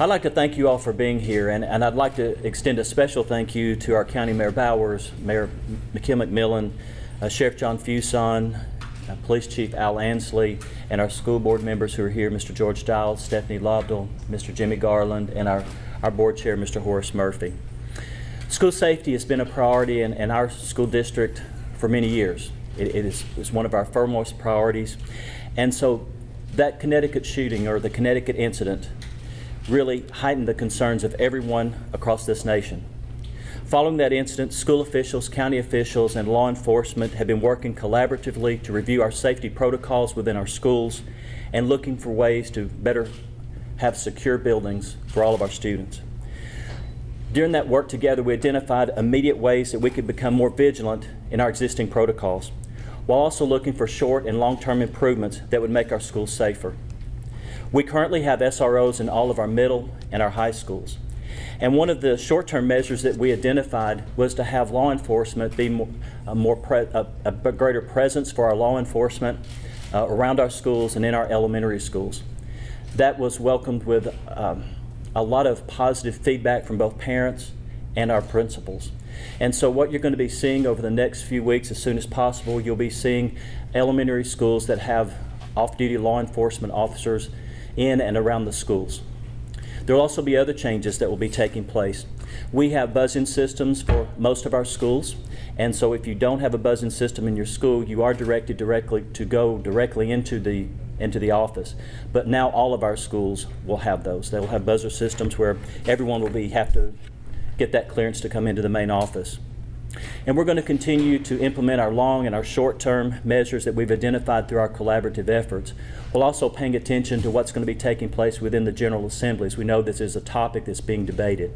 I'd like to thank you all for being here, and I'd like to extend a special thank you to our County Mayor Bowers, Mayor McMillan, Sheriff John Fuson, Police Chief Al Ansley, and our school board members who are here, Mr. George Giles, Stephanie Lobdell, Mr. Jimmy Garland, and our board chair, Mr. Horace Murphy. School safety has been a priority in our school district for many years. It is one of our foremost priorities. And so that Connecticut shooting, or the Connecticut incident, really heightened the concerns of everyone across this nation. Following that incident, school officials, county officials, and law enforcement have been working collaboratively to review our safety protocols within our schools and looking for ways to better have secure buildings for all of our students. During that work together, we identified immediate ways that we could become more vigilant in our existing protocols, while also looking for short and long-term improvements that would make our schools safer. We currently have SROs in all of our middle and our high schools. And one of the short-term measures that we identified was to have law enforcement be a greater presence for our law enforcement around our schools and in our elementary schools. That was welcomed with a lot of positive feedback from both parents and our principals. And so what you're going to be seeing over the next few weeks, as soon as possible, you'll be seeing elementary schools that have off-duty law enforcement officers in and around the schools. There will also be other changes that will be taking place. We have buzz-in systems for most of our schools, and so if you don't have a buzz-in system in your school, you are directed directly to go directly into the office. But now all of our schools will have those. They will have buzzer systems where everyone will have to get that clearance to come into the main office. And we're going to continue to implement our long and our short-term measures that we've identified through our collaborative efforts, while also paying attention to what's going to be taking place within the General Assemblies. We know this is a topic that's being debated.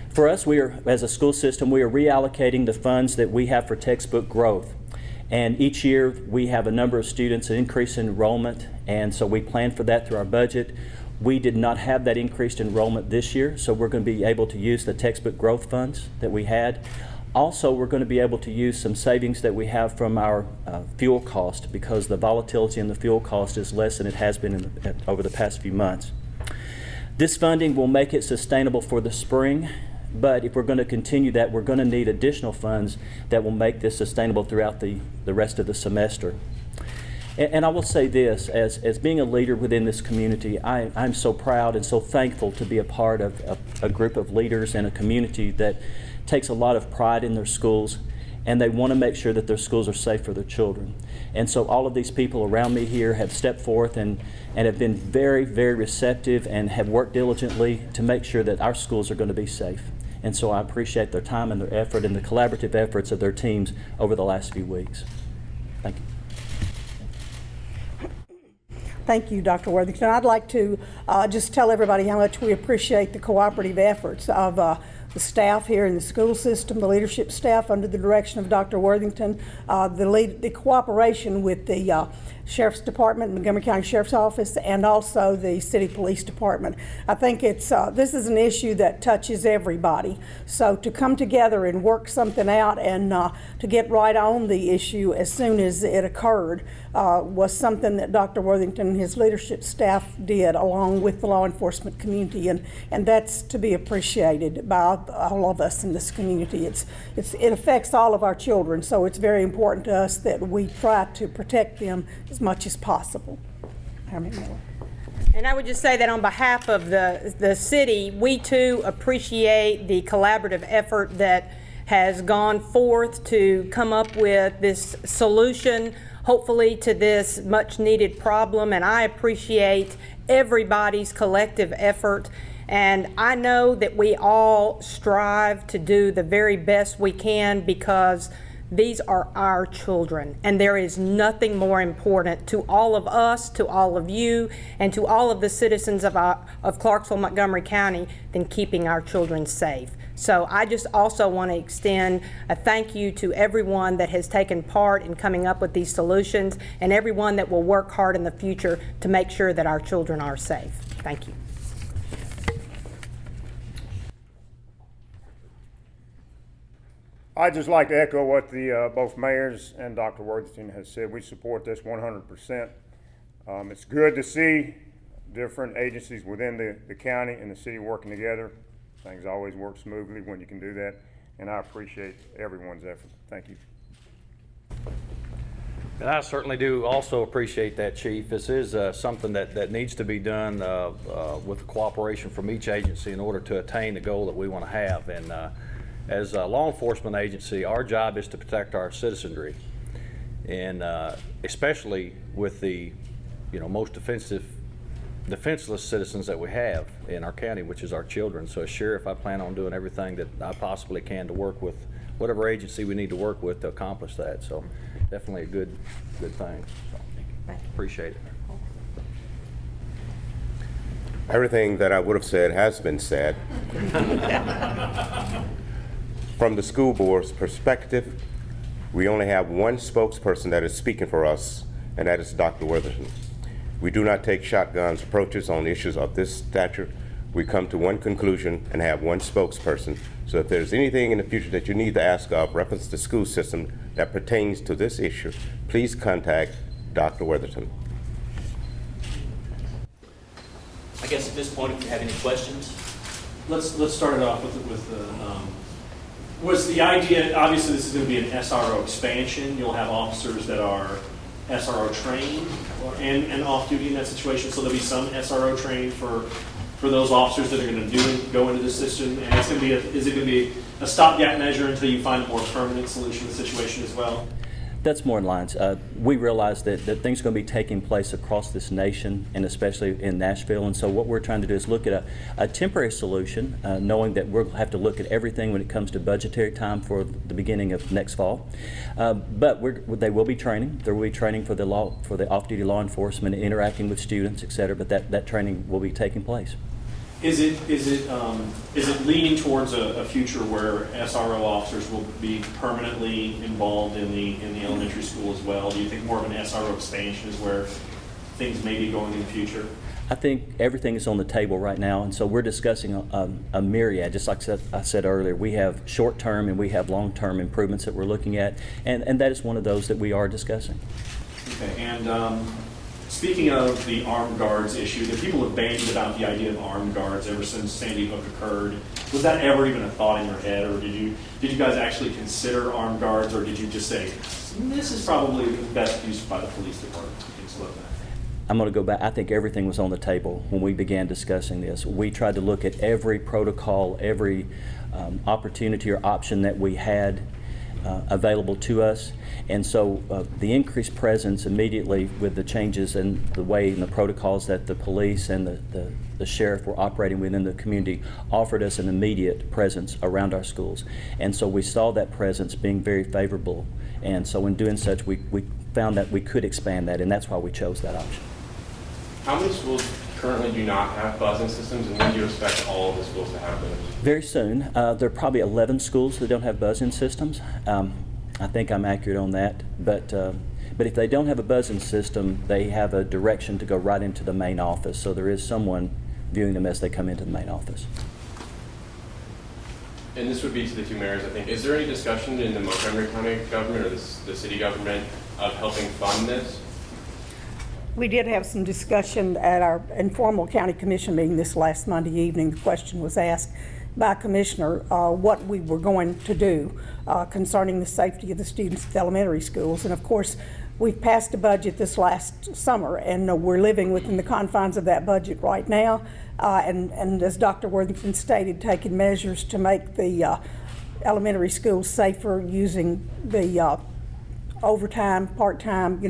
For us, as a school system, we are reallocating the funds that we have for textbook growth. And each year we have a number of students, an increase in enrollment, and so we plan for that through our budget. We did not have that increased enrollment this year, so we're going to be able to use the textbook growth funds that we had. Also, we're going to be able to use some savings that we have from our fuel cost, because the volatility in the fuel cost is less than it has been over the past few months. This funding will make it sustainable for the spring, but if we're going to continue that, we're going to need additional funds that will make this sustainable throughout the rest of the semester. And I will say this, as being a leader within this community, I'm so proud and so thankful to be a part of a group of leaders and a community that takes a lot of pride in their schools, and they want to make sure that their schools are safe for their children. And so all of these people around me here have stepped forth and have been very, very receptive and have worked diligently to make sure that our schools are going to be safe. And so I appreciate their time and their effort and the collaborative efforts of their teams over the last few weeks. Thank you. Thank you, Dr. Worthington. I'd like to just tell everybody how much we appreciate the cooperative efforts of the staff here in the school system, the leadership staff under the direction of Dr. Worthington, the cooperation with the Sheriff's Department, Montgomery County Sheriff's Office, and also the City Police Department. I think this is an issue that touches everybody. So to come together and work something out and to get right on the issue as soon as it occurred was something that Dr. Worthington and his leadership staff did along with the law enforcement community, and that's to be appreciated by all of us in this community. It affects all of our children, so it's very important to us that we try to protect them as much as possible. And I would just say that on behalf of the city, we too appreciate the collaborative effort that has gone forth to come up with this solution, hopefully, to this much needed problem. And I appreciate everybody's collective effort. And I know that we all strive to do the very best we can, because these are our children, and there is nothing more important to all of us, to all of you, and to all of the citizens of Clarksville, Montgomery County than keeping our children safe. So I just also want to extend a thank you to everyone that has taken part in coming up with these solutions, and everyone that will work hard in the future to make sure that our children are safe. Thank you. I'd just like to echo what the both mayors and Dr. Worthington has said. We support this 100%. It's good to see different agencies within the county and the city working together. Things always work smoothly when you can do that, and I appreciate everyone's effort. Thank you. And I certainly do also appreciate that, Chief. This is something that needs to be done with cooperation from each agency in order to attain the goal that we want to have. And as a law enforcement agency, our job is to protect our citizenry, and especially with the most defenseless citizens that we have in our county, which is our children. So as sheriff, I plan on doing everything that I possibly can to work with whatever agency we need to work with to accomplish that. So definitely a good thing. So, appreciate it. Everything that I would have said has been said. From the school board's perspective, we only have one spokesperson that is speaking for us, and that is Dr. Worthington. We do not take shotgun approaches on issues of this stature. We come to one conclusion and have one spokesperson. So if there's anything in the future that you need to ask of reference to the school system that pertains to this issue, please contact Dr. Worthington. I guess at this point, if you have any questions. Let's start it off was the idea, obviously this is going to be an SRO expansion. You'll have officers that are SRO trained and off duty in that situation, so there'll be some SRO training for those officers that are going to go into the system, and it's going to be is it going to be a stopgap measure until you find a more permanent solution to the situation as well? That's more in lines. We realize that things are going to be taking place across this nation, and especially in Nashville. And so what we're trying to do is look at a temporary solution, knowing that we'll have to look at everything when it comes to budgetary time for the beginning of next fall. But they will be training. There will be training for the off-duty law enforcement, interacting with students, et cetera. But that training will be taking place. Is it leaning towards a future where SRO officers will be permanently involved in the elementary school as well? Do you think more of an SRO expansion is where things may be going in the future? I think everything is on the table right now, and so we're discussing a myriad. Just like I said earlier, we have short-term and we have long-term improvements that we're looking at, and that is one of those that we are discussing. Okay, and speaking of the armed guards issue, the people have bandied about the idea of armed guards ever since Sandy Hook occurred. Was that ever even a thought in your head, or did you guys actually consider armed guards, or did you just say this is probably the best used by the police department? Things like that. I'm going to go back. I think everything was on the table when we began discussing this. We tried to look at every protocol, every opportunity or option that we had available to us. And so the increased presence immediately with the changes in the way and the protocols that the police and the sheriff were operating within the community offered us an immediate presence around our schools. And so we saw that presence being very favorable. And so in doing such, we found that we could expand that, and that's why we chose that option. How many schools currently do not have buzzing systems, and when do you expect all of the schools to have those? Very soon. There are probably 11 schools that don't have buzz-in systems. I think I'm accurate on that. But if they don't have a buzz-in system, they have a direction to go right into the main office. So there is someone viewing them as they come into the main office. And this would be to the two mayors, I think. Is there any discussion in the Montgomery County government or the city government of helping fund this? We did have some discussion at our informal county commission meeting this last Monday evening. The question was asked by a commissioner what we were going to do concerning the safety of the students at the elementary schools. And of course, we've passed a budget this last summer, and we're living within the confines of that budget right now. And as Dr. Worthington stated, taking measures to make the elementary schools safer using the overtime, part-time,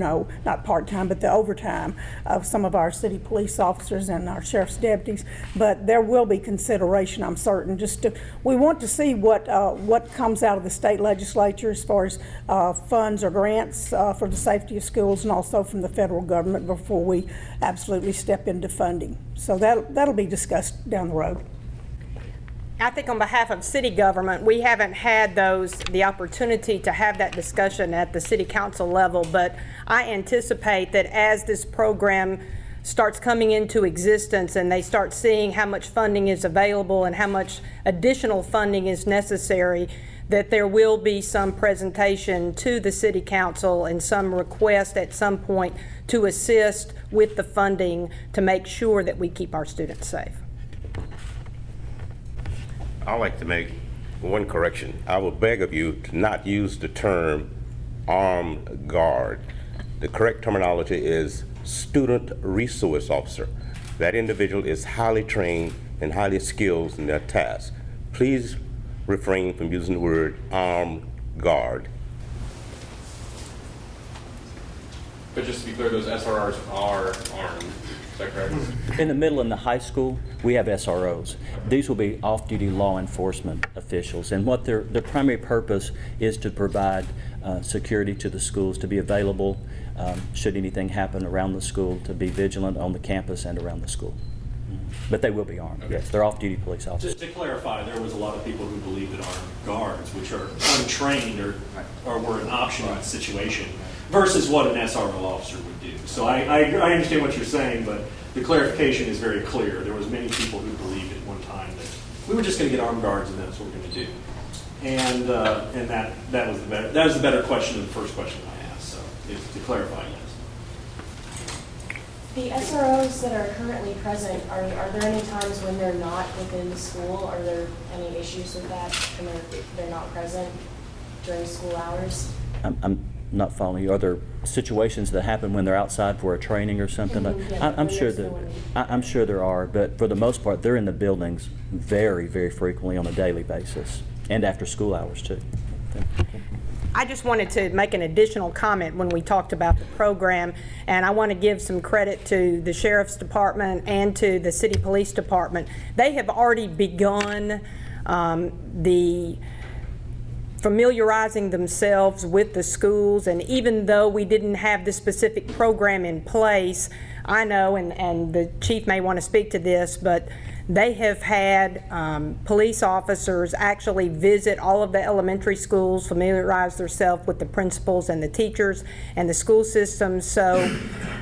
not part-time, but the overtime of some of our city police officers and our sheriff's deputies. But there will be consideration, I'm certain. We want to see what comes out of the state legislature as far as funds or grants for the safety of schools, and also from the federal government before we absolutely step into funding. So that'll be discussed down the road. I think on behalf of city government, we haven't had the opportunity to have that discussion at the city council level, but I anticipate that as this program starts coming into existence and they start seeing how much funding is available and how much additional funding is necessary, that there will be some presentation to the city council and some request at some point to assist with the funding to make sure that we keep our students safe. I'd like to make one correction. I will beg of you to not use the term armed guard. The correct terminology is student resource officer. That individual is highly trained and highly skilled in their task. Please refrain from using the word armed guard. But just to be clear, those SRRs are armed, is that correct? In the middle and the high school, we have SROs. These will be off-duty law enforcement officials, and what their primary purpose is to provide security to the schools, to be available should anything happen around the school, to be vigilant on the campus and around the school. But they will be armed, yes. They're off-duty police officers. Just to clarify, there was a lot of people who believed that armed guards, which are untrained or were an option in that situation, versus what an SRO officer would do. So I understand what you're saying, but the clarification is very clear. There was many people who believed at one time that we were just going to get armed guards and that's what we're going to do. And that was the better question than the first question I asked. So to clarify, yes. The SROs that are currently present, are there any times when they're not within the school? Are there any issues with that and they're not present during school hours? I'm not following you. Are there situations that happen when they're outside for a training or something? Yeah, I'm sure there are, but for the most part, they're in the buildings very, very frequently on a daily basis, and after school hours too. I just wanted to make an additional comment when we talked about the program, and I want to give some credit to the Sheriff's Department and to the City Police Department. They have already begun the familiarizing themselves with the schools, and even though we didn't have the specific program in place, I know, and the chief may want to speak to this, but they have had police officers actually visit all of the elementary schools, familiarize themselves with the principals and the teachers and the school system. So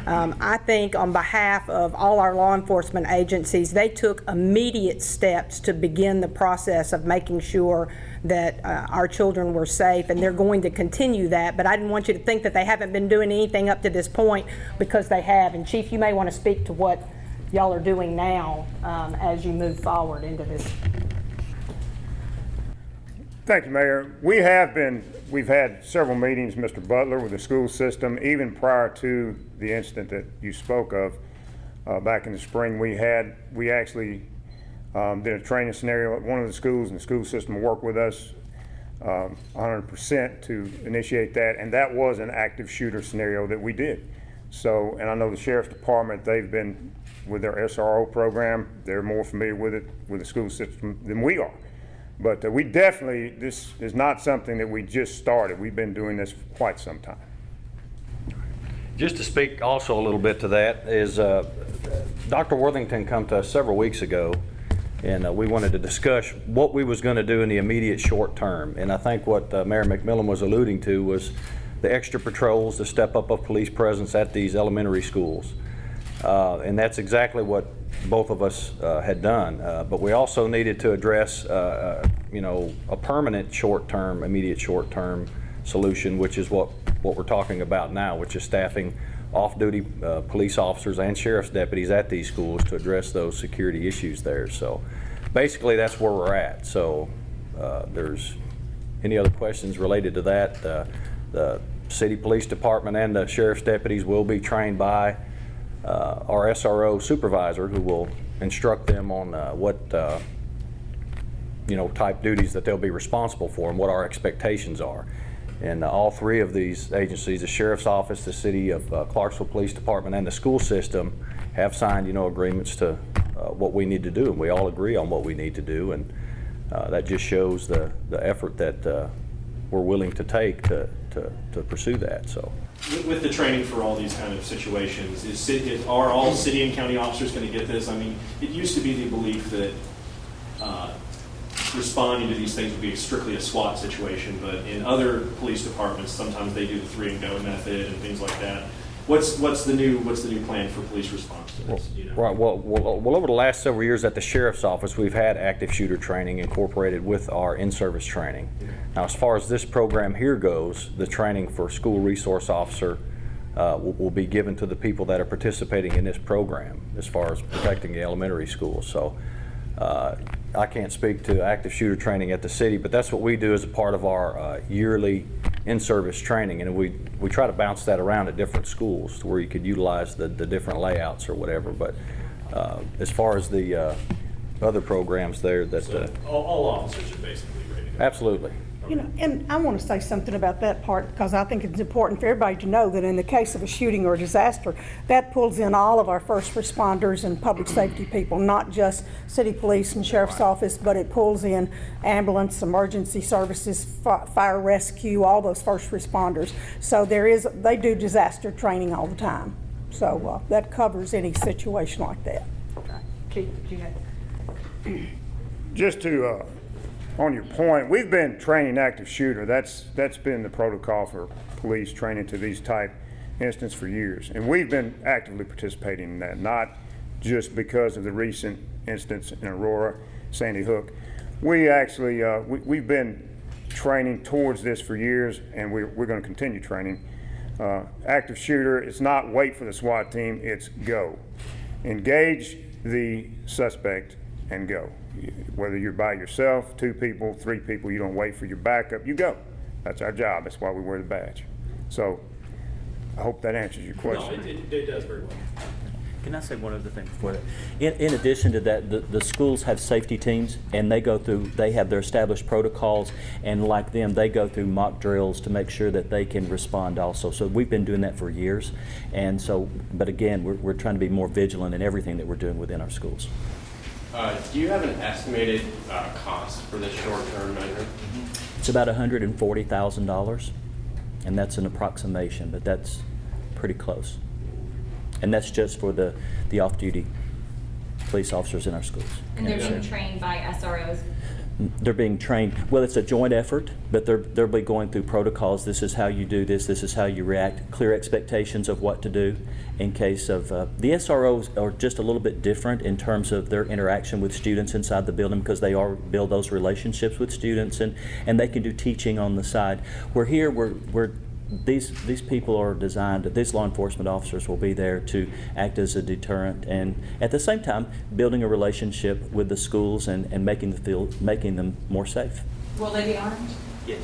I think on behalf of all our law enforcement agencies, they took immediate steps to begin the process of making sure that our children were safe, and they're going to continue that. But I didn't want you to think that they haven't been doing anything up to this point, because they have. And Chief, you may want to speak to what y'all are doing now as you move forward into this. Thank you, Mayor. We've had several meetings, Mr. Butler, with the school system, even prior to the incident that you spoke of back in the spring. We actually did a training scenario at one of the schools, and the school system worked with us 100% to initiate that, and that was an active shooter scenario that we did. So, and I know the Sheriff's Department, they've been with their SRO program, they're more familiar with it, with the school system than we are. But we definitely, this is not something that we just started. We've been doing this for quite some time. Just to speak also a little bit to that is Dr. Worthington come to us several weeks ago, and we wanted to discuss what we was going to do in the immediate short term. And I think what Mayor McMillan was alluding to was the extra patrols, the step up of police presence at these elementary schools. And that's exactly what both of us had done. But we also needed to address, a permanent short-term, immediate short-term solution, which is what we're talking about now, which is staffing off-duty police officers and sheriff's deputies at these schools to address those security issues there. So basically that's where we're at. So there's any other questions related to that, the City Police Department and the sheriff's deputies will be trained by our SRO supervisor, who will instruct them on what type duties that they'll be responsible for and what our expectations are. And all three of these agencies, the Sheriff's Office, the City of Clarksville Police Department, and the school system, have signed agreements to what we need to do, and we all agree on what we need to do, and that just shows the effort that we're willing to take to pursue that. So, with the training for all these kind of situations, are all city and county officers going to get this? I mean, it used to be the belief that responding to these things would be strictly a SWAT situation, but in other police departments, sometimes they do the 3 and go method and things like that. What's the new plan for police response to this? Do you know? Right, well, over the last several years at the sheriff's office, we've had active shooter training incorporated with our in-service training. Now, as far as this program here goes, the training for school resource officer will be given to the people that are participating in this program as far as protecting the elementary schools. So I can't speak to active shooter training at the city, but that's what we do as a part of our yearly in-service training, and we try to bounce that around at different schools to where you could utilize the different layouts or whatever. But as far as the other programs there, that So all officers are basically ready to go. absolutely. You know, and I want to say something about that part, because I think it's important for everybody to know that in the case of a shooting or a disaster, that pulls in all of our first responders and public safety people, not just city police and sheriff's office, but it pulls in ambulance, emergency services, fire rescue, all those first responders. So they do disaster training all the time. So that covers any situation like that. Keith, do you have? Just to, on your point, we've been training active shooter. That's been the protocol for police training to these type incidents for years. And we've been actively participating in that, not just because of the recent incidents in Aurora, Sandy Hook. We actually, we've been training towards this for years, and we're going to continue training. Active shooter, it's not wait for the SWAT team, it's go. Engage the suspect and go. Whether you're by yourself, 2 people, 3 people, you don't wait for your backup, you go. That's our job. That's why we wear the badge. So I hope that answers your No, question. it does very well. Can I say one other thing before that? In addition to that, the schools have safety teams, and they have their established protocols, and like them, they go through mock drills to make sure that they can respond also. So we've been doing that for years, and so, but again, we're trying to be more vigilant in everything that we're doing within our schools. Do you have an estimated cost for this short-term measure? It's about $140,000, and that's an approximation, but that's pretty close. And that's just for the off-duty police officers in our schools. And they're being trained by SROs? They're being trained, well, it's a joint effort, but they'll be going through protocols. This is how you do this is how you react, clear expectations of what to do in case of, the SROs are just a little bit different in terms of their interaction with students inside the building, because they build those relationships with students, and they can do teaching on the side. We're here, these people are designed, these law enforcement officers will be there to act as a deterrent, and at the same time building a relationship with the schools and making them more safe. Will they be armed? Yes.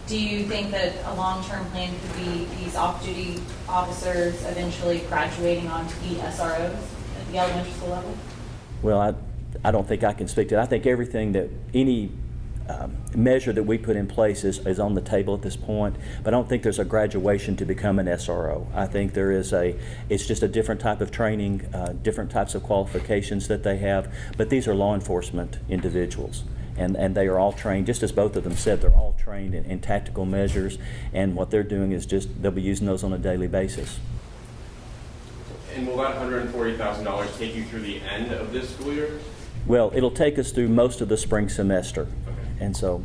Do you think that a long-term plan could be these off-duty officers eventually graduating onto the SROs at the elementary school level? Well, I don't think I can speak to that. I think everything that any measure that we put in place is on the table at this point, but I don't think there's a graduation to become an SRO. I think it's just a different type of training, different types of qualifications that they have, but these are law enforcement individuals, and they are all trained, just as both of them said, they're all trained in tactical measures, and what they're doing is they'll be using those on a daily basis. And will that $140,000 take you through the end of this school year? Well, it'll take us through most of the spring semester. And so